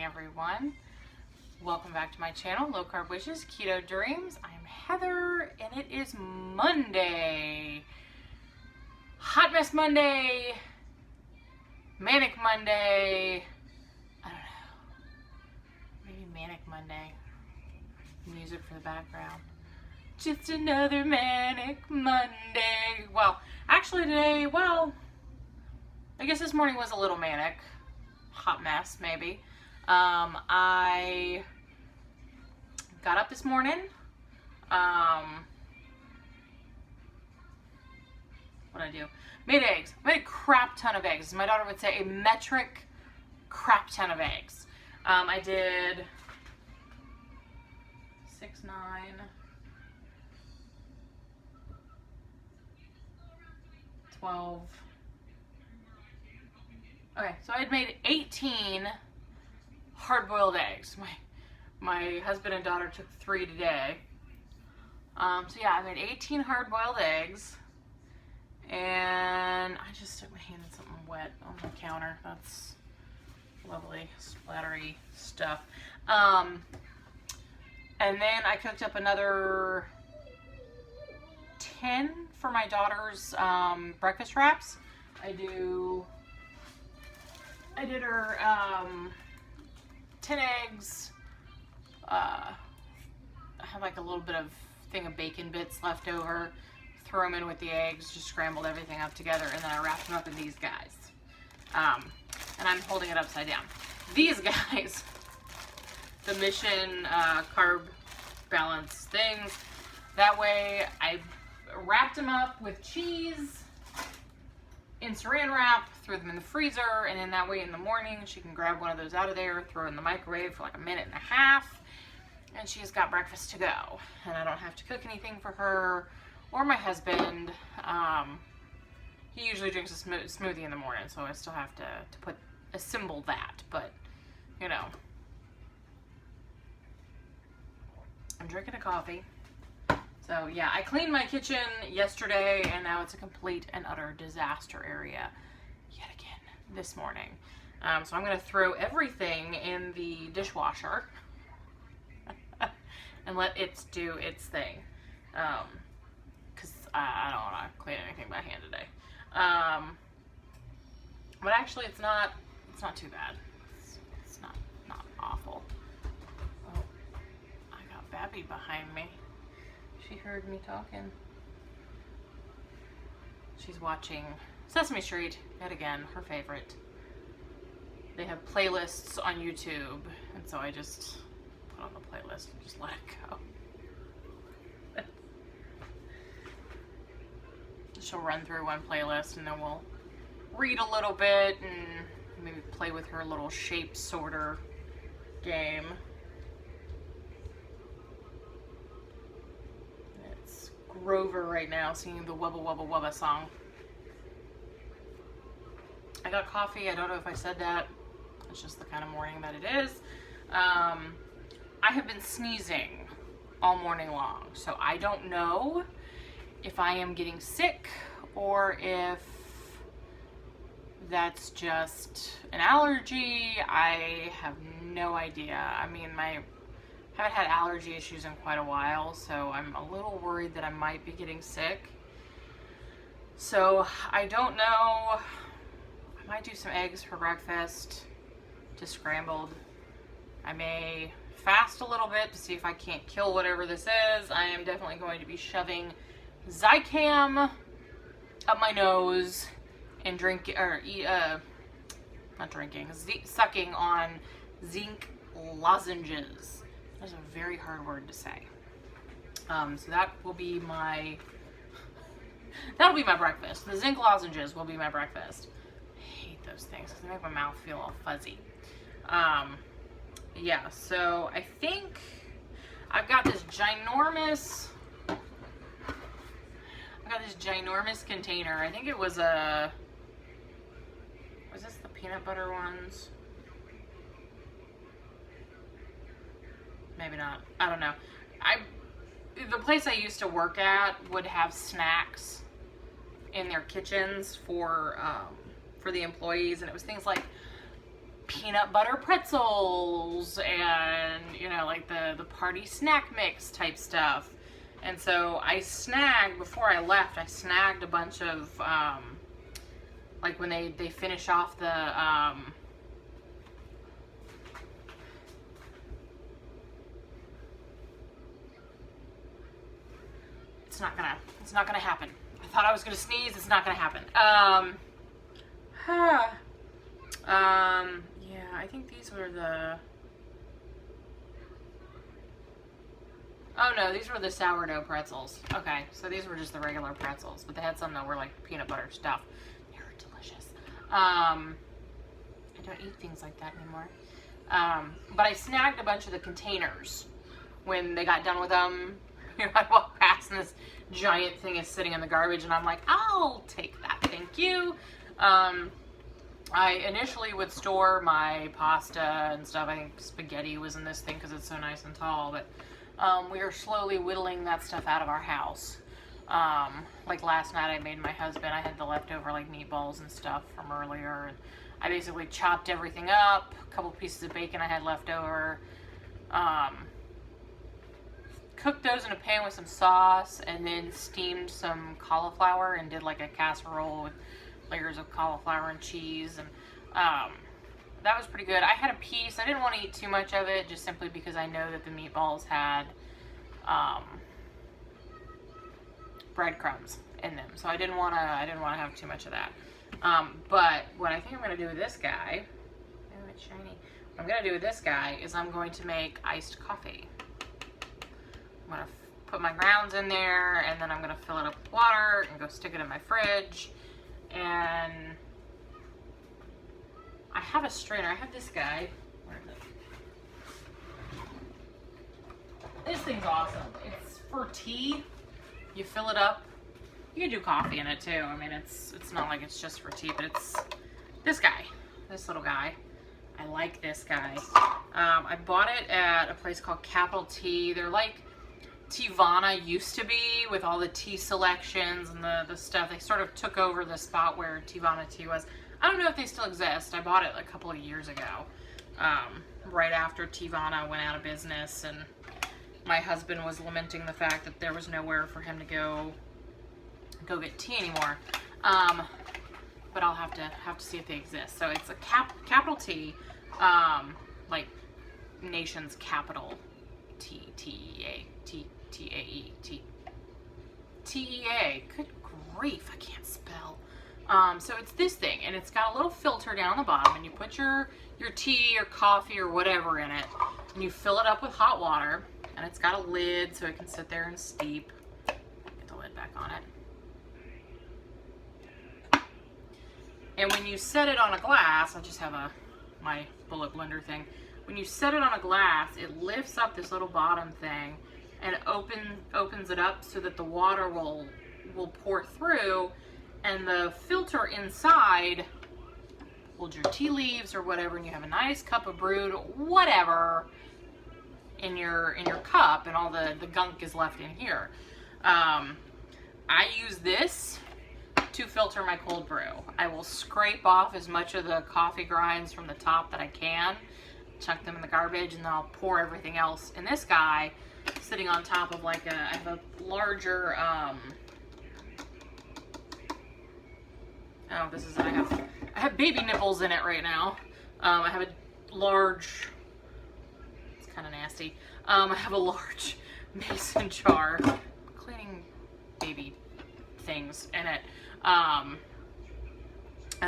everyone. Welcome back to my channel, Low Carb Wishes, Keto Dreams. I'm Heather, and it is Monday. Hot Mess Monday. Manic Monday. I don't know. Maybe Manic Monday. Music for the background. Just another Manic Monday. Well, actually today, I guess this morning was a little manic. Hot mess, maybe. I got up this morning. What'd I do? Made eggs. Made a crap ton of eggs. My daughter would say a metric crap ton of eggs. I did 6, 9. Okay, so I had made 18 hard-boiled eggs. My husband and daughter took 3 today. So yeah, I made 18 hard-boiled eggs, and I just stuck my hand in something wet on the counter. That's lovely, splattery stuff. And then I cooked up another 10 for my daughter's breakfast wraps. I did her 10 eggs. I had like a little bit of thing of bacon bits left over. Threw them in with the eggs, just scrambled everything up together, and then I wrapped them up in these guys. And I'm holding it upside down. These guys, the Mission carb balance things. That way I wrapped them up with cheese in saran wrap, threw them in the freezer, and then that way in the morning she can grab one of those out of there, throw it in the microwave for like a minute and a half, and she's got breakfast to go. And I don't have to cook anything for her or my husband. He usually drinks a smoothie in the morning, so I still have to assemble that, but you know. I'm drinking a coffee. So yeah, I cleaned my kitchen yesterday, and now it's a complete and utter disaster area yet again this morning. So I'm going to throw everything in the dishwasher and let it do its thing. Because I don't want to clean anything by hand today. But actually it's not too bad. It's not awful. Oh, I got Babby behind me. She heard me talking. She's watching Sesame Street yet again, her favorite. They have playlists on YouTube, and so I just put on the playlist and just let it go. She'll run through one playlist, and then we'll read a little bit and maybe play with her little shape sorter game. Rover right now singing the Wubba Wubba Wubba song. I got coffee. I don't know if I said that. It's just the kind of morning that it is. I have been sneezing all morning long, so I don't know if I am getting sick or if that's just an allergy. I have no idea. I mean, haven't had allergy issues in quite a while, so I'm a little worried that I might be getting sick. So I don't know. I might do some eggs for breakfast, just scrambled. I may fast a little bit to see if I can't kill whatever this is. I am definitely going to be shoving Zicam up my nose and sucking on zinc lozenges. That's a very hard word to say. So that'll be my breakfast. The zinc lozenges will be my breakfast. I hate those things because they make my mouth feel all fuzzy. Yeah, so I think I've got this ginormous container. I think it was was this the peanut butter ones? Maybe not. I don't know. The place I used to work at would have snacks in their kitchens for the employees, and it was things like peanut butter pretzels and, you know, like the party snack mix type stuff. And so I snagged, before I left, I snagged a bunch of, like when they finish off the, it's not gonna happen. I thought I was gonna sneeze, it's not gonna happen. Yeah, I think these were the, oh no, these were the sourdough pretzels. Okay, so these were just the regular pretzels, but they had some that were like peanut butter stuff. They were delicious. I don't eat things like that anymore. But I snagged a bunch of the containers when they got done with them. You know, I walked past and this giant thing is sitting in the garbage, and I'm like, I'll take that, thank you. I initially would store my pasta and stuff. I think spaghetti was in this thing because it's so nice and tall, but we are slowly whittling that stuff out of our house. Like last night I made my husband, I had the leftover like meatballs and stuff from earlier, and I basically chopped everything up, a couple pieces of bacon I had left over, cooked those in a pan with some sauce, and then steamed some cauliflower and did like a casserole with layers of cauliflower and cheese, and that was pretty good. I had a piece, I didn't want to eat too much of it, just simply because I know that the meatballs had breadcrumbs in them, so I didn't want to have too much of that. But what I think I'm going to do with this guy, oh, it's shiny. What I'm going to do with this guy is I'm going to make iced coffee. I'm going to put my grounds in there, and then I'm going to fill it up with water and go stick it in my fridge. And I have a strainer. I have this guy. Where is it? This thing's awesome. It's for tea. You fill it up. You can do coffee in it too. I mean, it's not like it's just for tea, but it's this guy, this little guy. I like this guy. I bought it at a place called Capital Tea. They're like Teavana used to be, with all the tea selections and the stuff. They sort of took over the spot where Teavana tea was. I don't know if they still exist. I bought it a couple of years ago, right after Teavana went out of business, and my husband was lamenting the fact that there was nowhere for him to go get tea anymore. But I'll have to see if they exist. So it's a Capital Tea, like nation's capital T-E-A. Good grief, I can't spell. So it's this thing, and it's got a little filter down the bottom, and you put your tea or coffee or whatever in it, and you fill it up with hot water, and it's got a lid so it can sit there and steep. Get the lid back on it. And when you set it on a glass, I just have my bullet blender thing. When you set it on a glass, it lifts up this little bottom thing and opens it up so that the water will pour through, and the filter inside holds your tea leaves or whatever, and you have a nice cup of brewed whatever in your cup, and all the gunk is left in here. I use this to filter my cold brew. I will scrape off as much of the coffee grinds from the top that I can, chuck them in the garbage, and then I'll pour everything else in this guy, sitting on top of like I have a larger, I have baby nipples in it right now. I have a large, it's kind of nasty. I have a large mason jar, cleaning baby things in it. And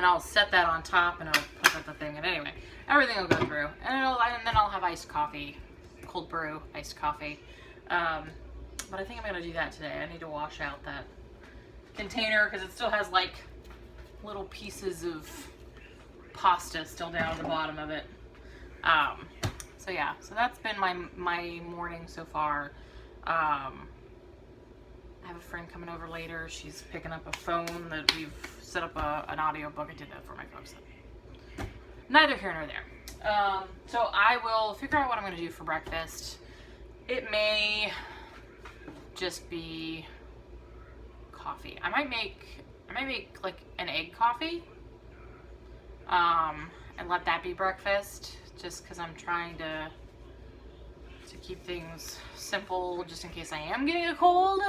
I'll set that on top, and I'll put up the thing, and anyway, everything will go through, and then I'll have iced coffee, cold brew iced coffee. But I think I'm gonna do that today. I need to wash out that container because it still has like little pieces of pasta still down at the bottom of it. So yeah, so that's been my morning so far. I have a friend coming over later. She's picking up a phone that we've set up an audio book. I did that for my folks. Neither here nor there. So I will figure out what I'm going to do for breakfast. It may just be coffee. I might make like an egg coffee. and let that be breakfast, just because I'm trying to keep things simple, just in case I am getting a cold.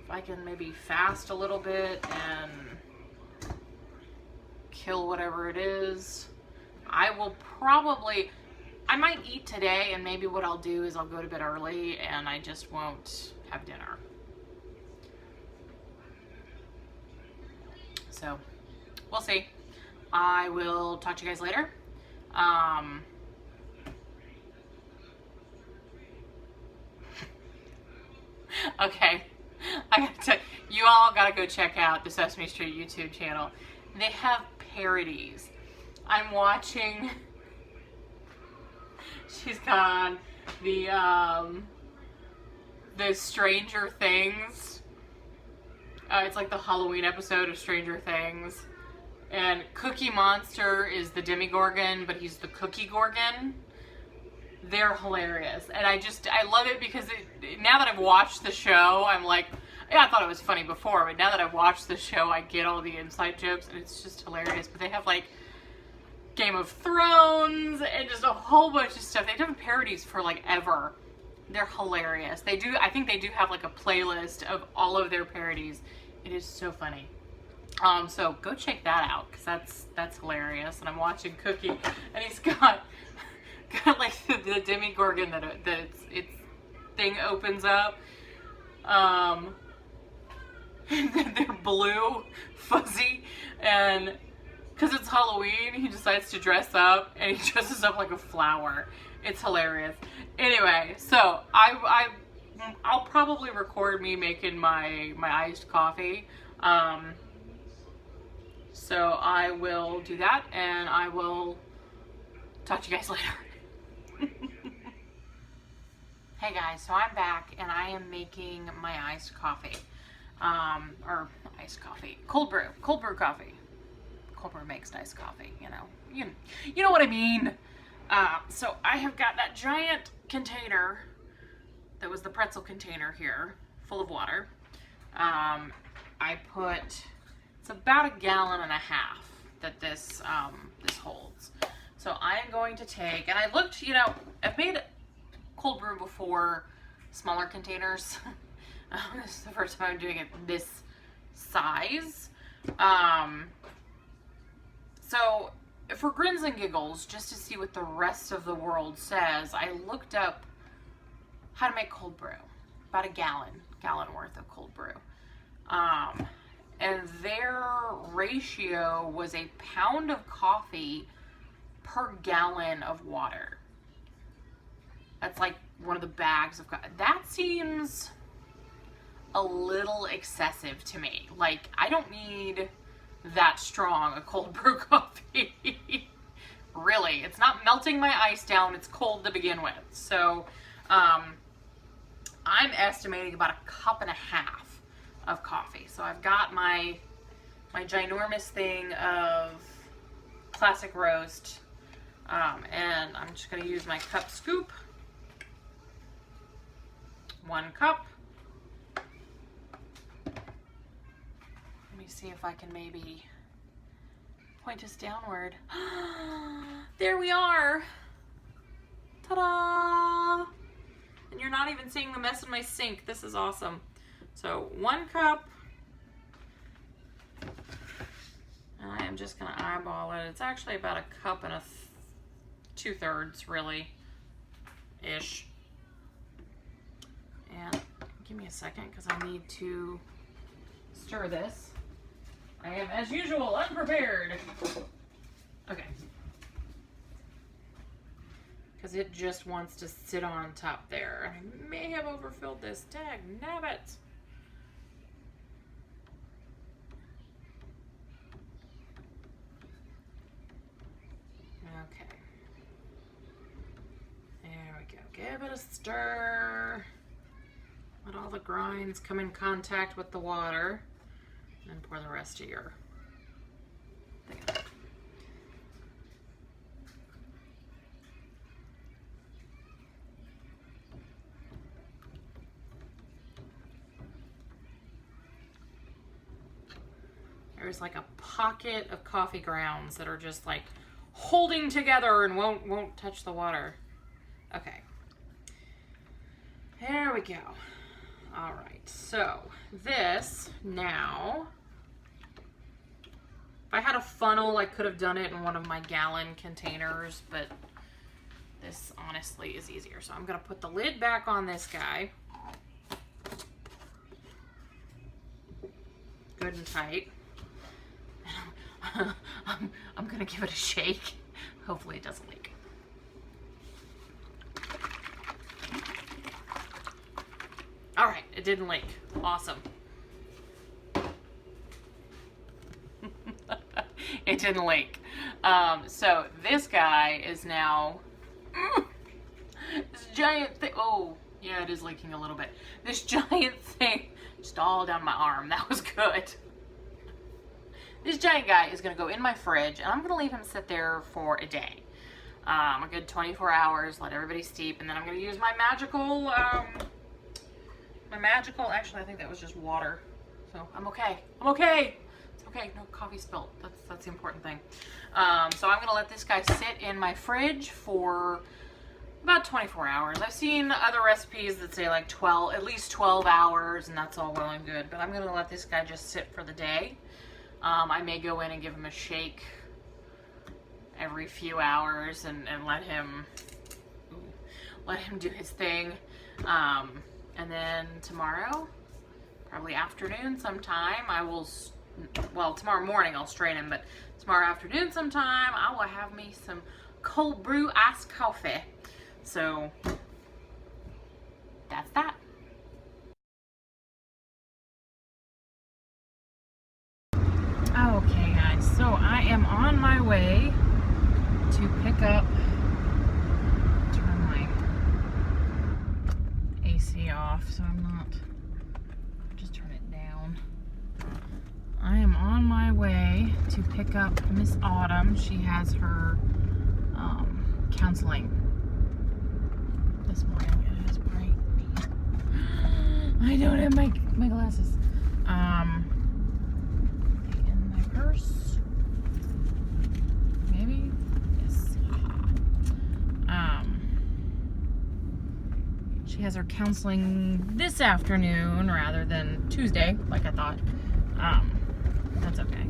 If I can maybe fast a little bit and kill whatever it is. I might eat today, and maybe what I'll do is I'll go to bed early and I just won't have dinner. So, we'll see. I will talk to you guys later. Okay, I gotta tell you all gotta go check out the Sesame Street YouTube channel. They have parodies. I'm watching. She's got the Stranger Things. It's like the Halloween episode of Stranger Things, and Cookie Monster is the Demogorgon, but he's the Cookie Gorgon. They're hilarious, and I love it because now that I've watched the show, I'm like, yeah, I thought it was funny before, but now that I've watched the show, I get all the inside jokes, and it's just hilarious. But they have like Game of Thrones and just a whole bunch of stuff. They've done parodies for like ever. They're hilarious. I think they do have like a playlist of all of their parodies. It is so funny. So go check that out, because that's hilarious. And I'm watching Cookie, and he's got like the Demogorgon that its thing opens up. They're blue, fuzzy, and because it's Halloween, he decides to dress up, and he dresses up like a flower. It's hilarious. Anyway, so I'll probably record me making my iced coffee. So I will do that, and I will talk to you guys later. Hey guys, so I'm back, and I am making my iced coffee. Cold brew coffee. Cold brew makes iced coffee, you know what I mean. So I have got that giant container that was the pretzel container here, full of water. It's about 1.5 gallons that this holds. So I'm going to take, and I looked, I've made cold brew before, smaller containers. This is the first time I'm doing it this size. So for grins and giggles, just to see what the rest of the world says, I looked up how to make cold brew. About a gallon worth of cold brew. And their ratio was 1 pound of coffee per gallon of water. That's like one of the bags of coffee. That seems a little excessive to me. Like, I don't need that strong a cold brew coffee. Really, it's not melting my ice down, it's cold to begin with. So I'm estimating about 1.5 cups of coffee. So I've got my ginormous thing of classic roast, and I'm just going to use my cup scoop. 1 cup. Let me see if I can maybe point us downward. There we are. Ta-da! And you're not even seeing the mess in my sink. This is awesome. So 1 cup. And I am just going to eyeball it. It's actually about 1 cup and 2/3, really, ish. And give me a second, because I need to stir this. I am, as usual, unprepared. Okay. Because it just wants to sit on top there. I may have overfilled this. Dag nabbit. Okay. There we go. Give it a stir. Let all the grinds come in contact with the water. And pour the rest of your thing in there. There's like a pocket of coffee grounds that are just like holding together and won't touch the water. Okay. There we go. All right. So this now, if I had a funnel, I could have done it in one of my gallon containers, but this honestly is easier. So I'm going to put the lid back on this guy. Good and tight. I'm going to give it a shake. Hopefully it doesn't leak. All right, it didn't leak. Awesome. It didn't leak. So this guy is now this giant thing. Oh, yeah, it is leaking a little bit. This giant thing just all down my arm. That was good. This giant guy is going to go in my fridge, and I'm going to leave him sit there for a day. A good 24 hours, let everybody steep, and then I'm going to use my magical, actually I think that was just water. So I'm okay. I'm okay. It's okay. No coffee spilled. That's the important thing. So I'm going to let this guy sit in my fridge for about 24 hours. I've seen other recipes that say like at least 12 hours, and that's all well and good. But I'm going to let this guy just sit for the day. I may go in and give him a shake every few hours and let him do his thing. And then tomorrow, probably afternoon sometime, tomorrow morning I'll strain him, but tomorrow afternoon sometime I will have me some cold brew iced coffee. So that's that. Okay guys, so I am on my way to pick up, turn my AC off so I'm not, just turn it down. I am on my way to pick up Miss Autumn. She has her counseling this morning. It is bright. I don't have my glasses. In my purse. Maybe? Yes. She has her counseling this afternoon rather than Tuesday, like I thought. That's okay.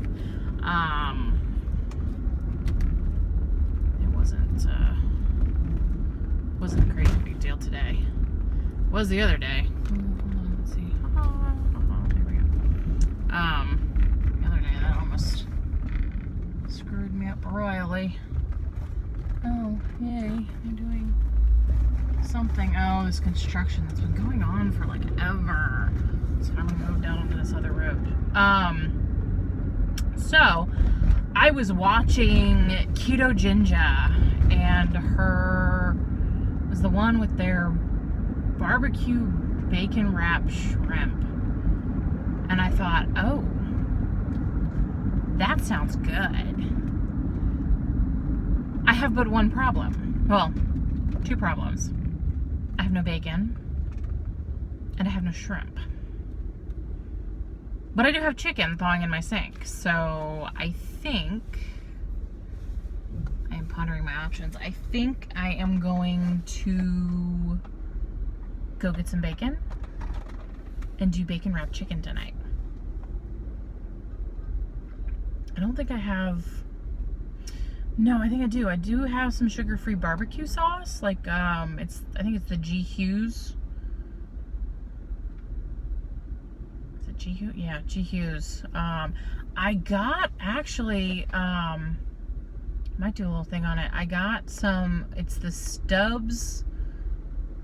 It wasn't a crazy big deal today. It was the other day. Let's see. There we go. The other day that almost screwed me up royally. Oh, yay. I'm doing something. Oh, this construction that's been going on for like ever. So I'm gonna go down onto this other road. So I was watching Keto Ginger, and her was the one with their barbecue bacon wrap shrimp. And I thought, oh, that sounds good. I have but one problem. Well, two problems. I have no bacon, and I have no shrimp. But I do have chicken thawing in my sink, so I think, I am pondering my options. I think I am going to go get some bacon and do bacon wrapped chicken tonight. I don't think I have, no, I think I do. I do have some sugar-free barbecue sauce, like, I think it's the G. Hughes. G. Hughes? Yeah, G. Hughes. I got, actually, might do a little thing on it. I got some, it's the Stubbs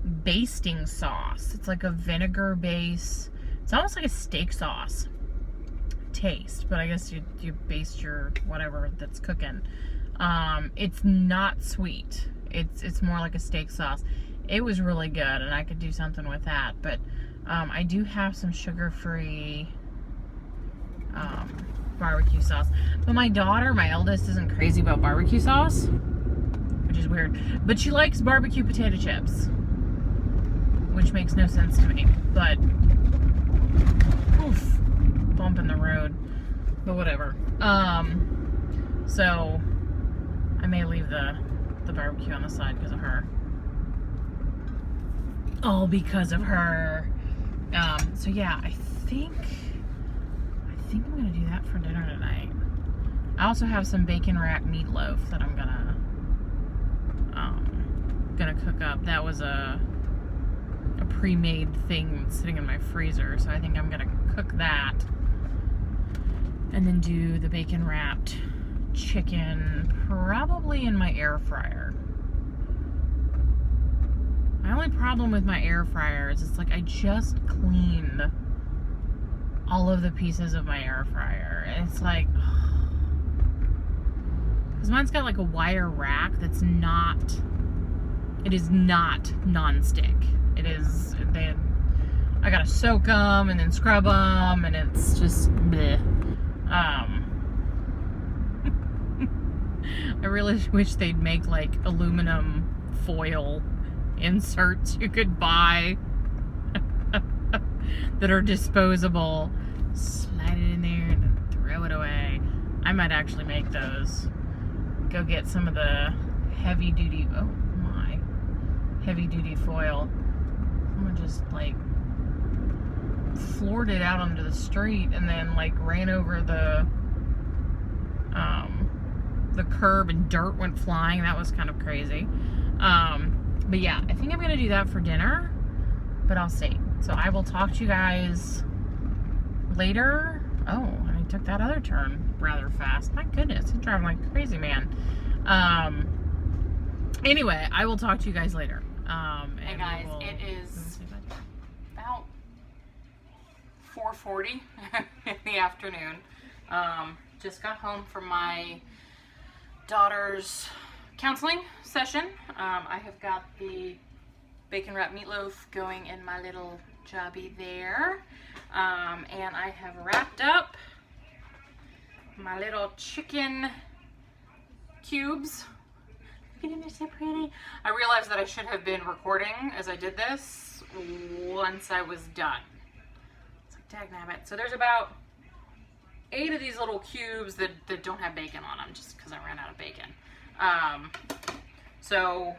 basting sauce. It's like a vinegar base. It's almost like a steak sauce taste, but I guess you baste your whatever that's cooking. It's not sweet. It's more like a steak sauce. It was really good, and I could do something with that, but I do have some sugar-free barbecue sauce. But my daughter, my eldest, isn't crazy about barbecue sauce, which is weird. But she likes barbecue potato chips, which makes no sense to me. But, oof, bump in the road. But whatever. So, I may leave the barbecue on the side because of her. All because of her. So yeah, I think I'm gonna do that for dinner tonight. I also have some bacon wrapped meatloaf that I'm gonna cook up. That was a pre-made thing sitting in my freezer, so I think I'm gonna cook that and then do the bacon wrapped chicken probably in my air fryer. My only problem with my air fryer is it's like I just cleaned all of the pieces of my air fryer, and it's like, because mine's got like a wire rack that's not, it is not non-stick. It is, I gotta soak them and then scrub them, and it's just bleh. I really wish they'd make like aluminum foil inserts you could buy that are disposable. Slide it in there and then throw it away. I might actually make those. Go get some of the heavy duty, oh my, heavy duty foil. Someone just like floored it out onto the street and then like ran over the curb and dirt went flying. That was kind of crazy. But yeah, I think I'm gonna do that for dinner, but I'll see. So I will talk to you guys later. Oh, I took that other turn rather fast. My goodness, I'm driving like a crazy man. Anyway, I will talk to you guys later. Hey guys, it is about 4:40 in the afternoon. Just got home from my daughter's counseling session. I have got the bacon wrapped meatloaf going in my little jobby there. And I have wrapped up my little chicken cubes. Look at them, they're so pretty. I realized that I should have been recording as I did this once I was done. It's like, dagnabbit. So there's about 8 of these little cubes that don't have bacon on them, just because I ran out of bacon. So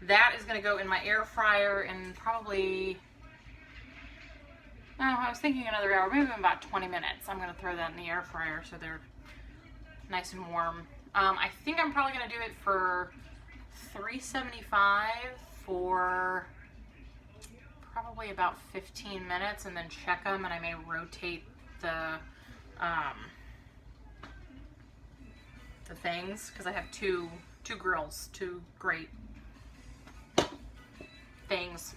that is going to go in my air fryer in probably, I was thinking another hour, maybe about 20 minutes. I'm going to throw that in the air fryer so they're nice and warm. I think I'm probably going to do it for $3.75 for probably about 15 minutes and then check them, and I may rotate the things because I have two grills, two great things.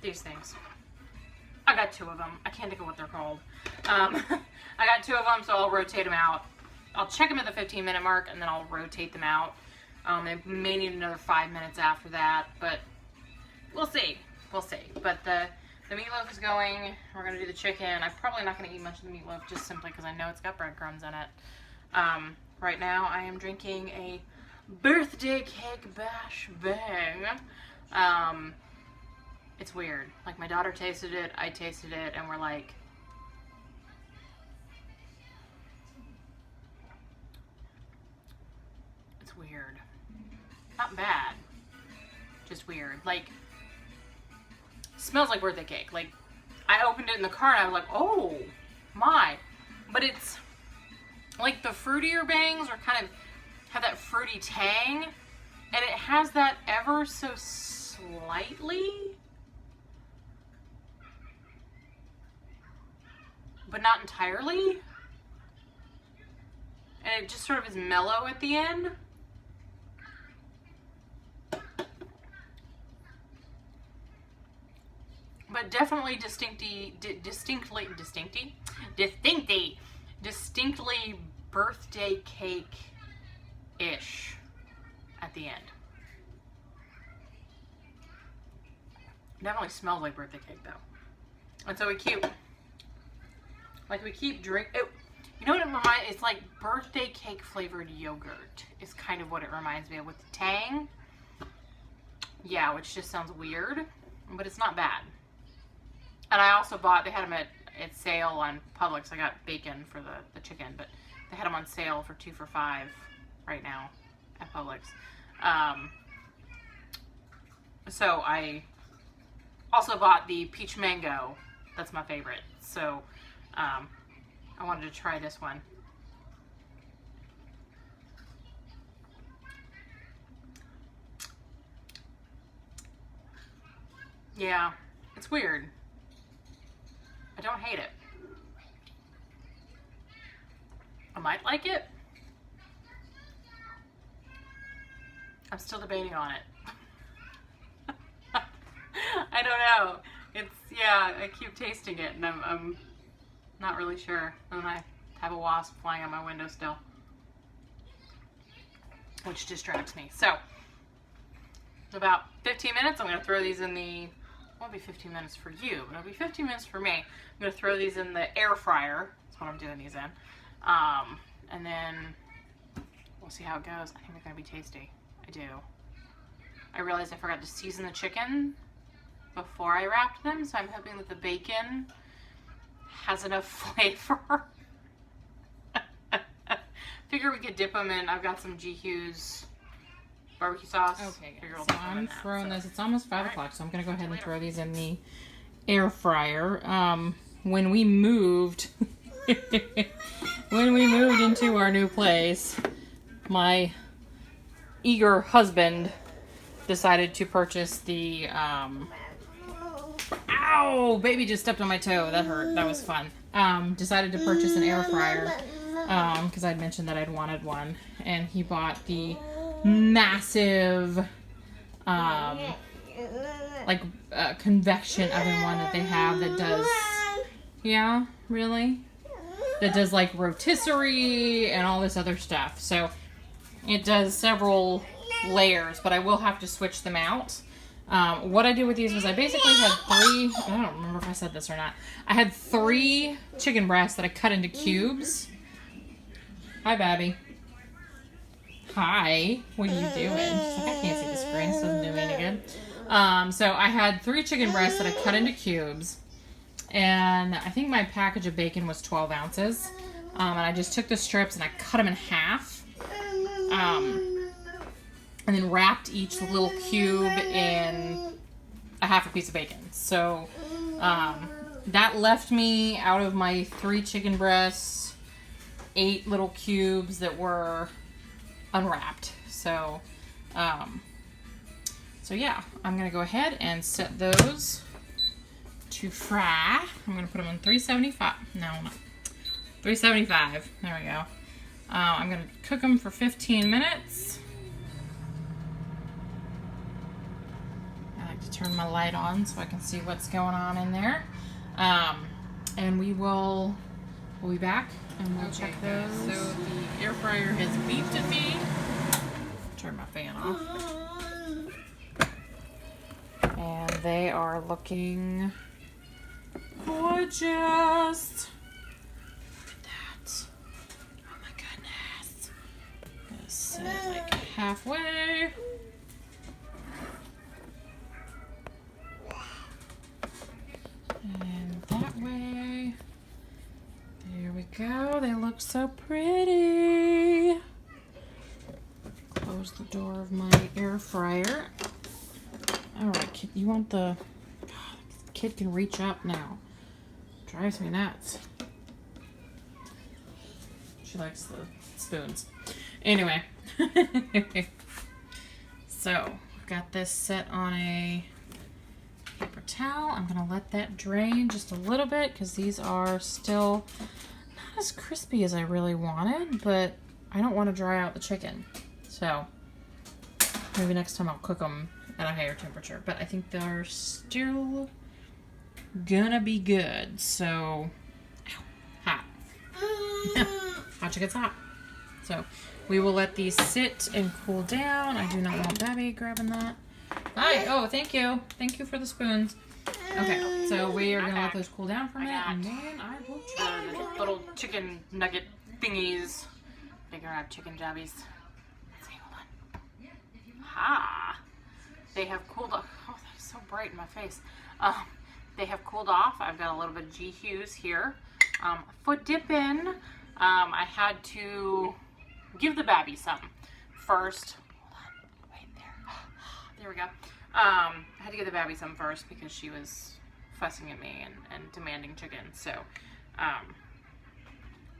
These things. I got 2 of them. I can't think of what they're called. I got 2 of them, so I'll rotate them out. I'll check them at the 15-minute mark, and then I'll rotate them out. They may need another 5 minutes after that, but we'll see. We'll see. But the meatloaf is going. We're going to do the chicken. I'm probably not going to eat much of the meatloaf, just simply because I know it's got breadcrumbs in it. Right now, I am drinking a birthday cake bash bang. It's weird. Like, my daughter tasted it, I tasted it, and we're like, it's weird. Not bad. Just weird. Like, smells like birthday cake. Like, I opened it in the car and I was like, oh my. But it's like the fruitier bangs are kind of have that fruity tang, and it has that ever so slightly, but not entirely. And it just sort of is mellow at the end. But definitely distinctly birthday cake-ish at the end. Definitely smells like birthday cake though. And so we keep drinking. You know what it reminds? It's like birthday cake flavored yogurt is kind of what it reminds me of, with the tang. Yeah, which just sounds weird, but it's not bad. And I also bought, they had them at sale on Publix. I got bacon for the chicken, but they had them on sale for 2 for $5 right now at Publix. So I also bought the peach mango. That's my favorite. So I wanted to try this one. Yeah, it's weird. I don't hate it. I might like it. I'm still debating on it. I don't know. It's, yeah, I keep tasting it and I'm not really sure. And I have a wasp flying on my window still, which distracts me. So, in about 15 minutes, I'm going to throw these in the, it won't be 15 minutes for you, but it'll be 15 minutes for me. I'm going to throw these in the air fryer. That's what I'm doing these in. And then we'll see how it goes. I think they're going to be tasty. I do. I realized I forgot to season the chicken before I wrapped them, so I'm hoping that the bacon has enough flavor. Figure we could dip them in. I've got some G. Hughes barbecue sauce. Okay, guys, so I'm throwing this. It's almost 5 o'clock, so I'm going to go ahead and throw these in the air fryer. When we moved, into our new place, my eager husband decided to purchase the, ow, baby just stepped on my toe. That hurt. That was fun. Decided to purchase an air fryer, because I'd mentioned that I'd wanted one, and he bought the massive, convection oven one that they have that does, yeah, really? That does like rotisserie and all this other stuff. So it does several layers, but I will have to switch them out. What I did with these was I basically had I don't remember if I said this or not. I had 3 chicken breasts that I cut into cubes. Hi, Babby. Hi. What are you doing? She's like, I can't see the screen, so it doesn't do me any good. So I had 3 chicken breasts that I cut into cubes. And I think my package of bacon was 12 ounces. And I just took the strips and I cut them in half. And then wrapped each little cube in a half a piece of bacon. So that left me, out of my 3 chicken breasts, 8 little cubes that were unwrapped. So yeah, I'm gonna go ahead and set those to fry. I'm gonna put them on 375. No, not 375. There we go. I'm gonna cook them for 15 minutes. I like to turn my light on so I can see what's going on in there. And we'll be back and we'll check those. So the air fryer has beeped at me. Turn my fan off. And they are looking gorgeous. Look at that. Oh my goodness. I'm gonna set it like halfway. And that way. There we go. They look so pretty. Close the door of my air fryer. Alright, kid, you want the... God, the kid can reach up now. Drives me nuts. She likes the spoons. Anyway. So, I've got this set on a paper towel. I'm going to let that drain just a little bit because these are still not as crispy as I really wanted, but I don't want to dry out the chicken. So, maybe next time I'll cook them at a higher temperature, but I think they're still gonna be good. So, ow, hot. Hot chicken's hot. So, we will let these sit and cool down. I do not want Babby grabbing that. Hi. Oh, thank you. Thank you for the spoons. Okay, so we are gonna let those cool down for a minute, and then I will try the little chicken nugget thingies. Big grab chicken jabbies. Let's see, hold on. Ha! They have cooled off. Oh, that's so bright in my face. They have cooled off. I've got a little bit of G. Hughes here. For dipping, I had to give the Babby some first. Hold on, wait there. There we go. I had to give the babby some first because she was fussing at me and demanding chicken. So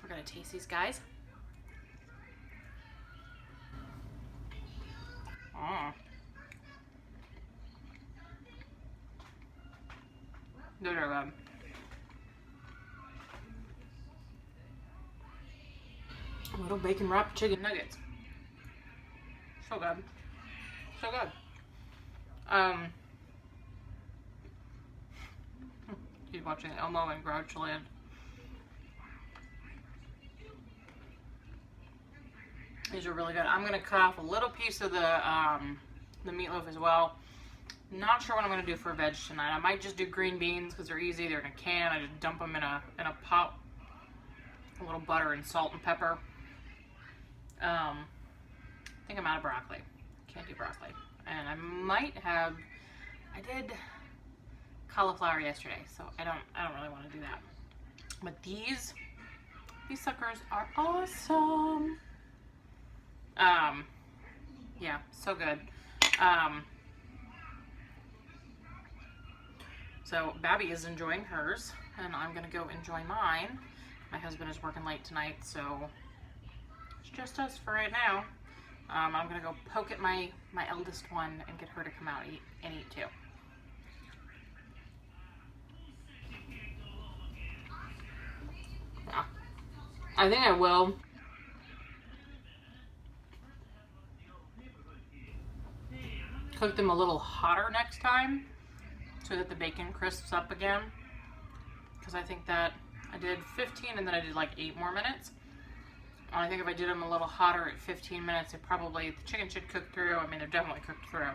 we're gonna taste these guys. They're good. Little bacon wrapped chicken nuggets. So good. So good. He's watching Elmo and Grouchland. These are really good. I'm gonna cut off a little piece of the meatloaf as well. Not sure what I'm gonna do for veg tonight. I might just do green beans because they're easy. They're in a can. I just dump them in a pot. A little butter and salt and pepper. I think I'm out of broccoli. Can't do broccoli. And I might have. I did cauliflower yesterday, so I don't really want to do that. But these suckers are awesome. Yeah, so good. So Babby is enjoying hers, and I'm gonna go enjoy mine. My husband is working late tonight, so it's just us for right now. I'm gonna go poke at my eldest one and get her to come out and eat too. Yeah. I think I will cook them a little hotter next time so that the bacon crisps up again. Because I think that I did 15 and then I did like 8 more minutes. I think if I did them a little hotter at 15 minutes, the chicken should cook through. I mean, they're definitely cooked through.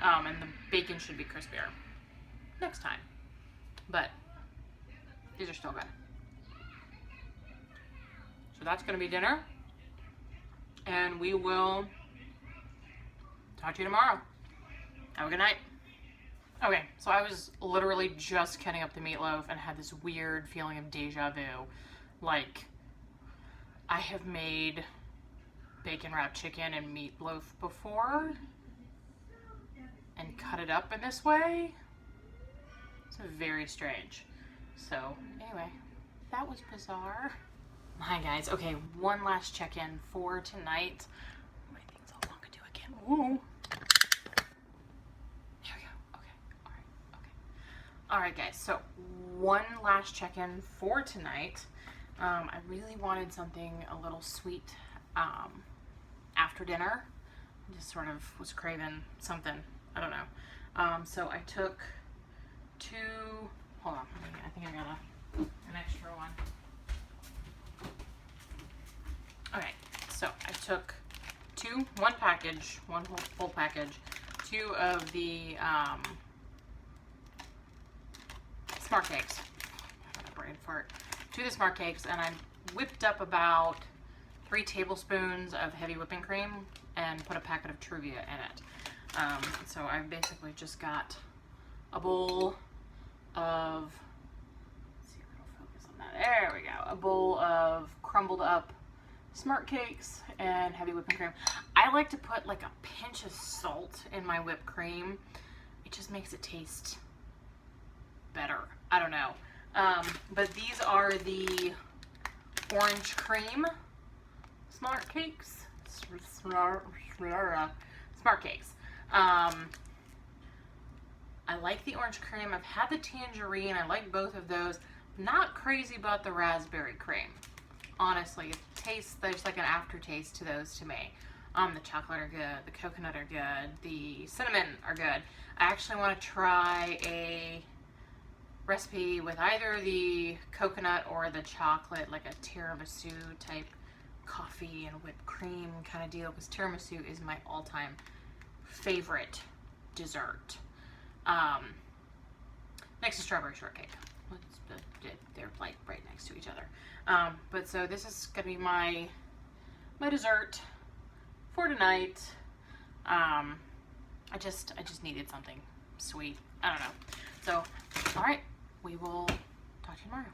And the bacon should be crispier next time. But these are still good. So that's going to be dinner. And we will talk to you tomorrow. Have a good night. Okay, so I was literally just cutting up the meatloaf and had this weird feeling of deja vu. Like, I have made bacon wrapped chicken and meatloaf before and cut it up in this way. It's very strange. So anyway, that was bizarre. Hi guys. Okay, one last check-in for tonight. My thing's all long to do again. Ooh. There we go. Okay. All right. Okay. All right, guys. So one last check-in for tonight. I really wanted something a little sweet after dinner. I just sort of was craving something. I don't know. So I took 2. Hold on. I think I got an extra one. Okay. So I took one whole package, 2 of the Smart Cakes. I got a brain fart. 2 of the Smart Cakes, and I whipped up about 3 tablespoons of heavy whipping cream and put a packet of Truvia in it. So I basically just got a bowl of, let's see if it'll focus on that. There we go. A bowl of crumbled up Smart Cakes and heavy whipping cream. I like to put like a pinch of salt in my whipped cream. It just makes it taste better. I don't know. But these are the orange cream Smart Cakes. Smart Cakes. I like the orange cream. I've had the tangerine. I like both of those. Not crazy about the raspberry cream. Honestly, it tastes, there's like an aftertaste to those to me. The chocolate are good. The coconut are good. The cinnamon are good. I actually want to try a recipe with either the coconut or the chocolate, like a tiramisu type coffee and whipped cream kind of deal, because tiramisu is my all-time favorite dessert. Next to strawberry shortcake. They're like right next to each other. But so this is gonna be my dessert for tonight. I just needed something sweet. I don't know. So, all right, we will talk to you tomorrow.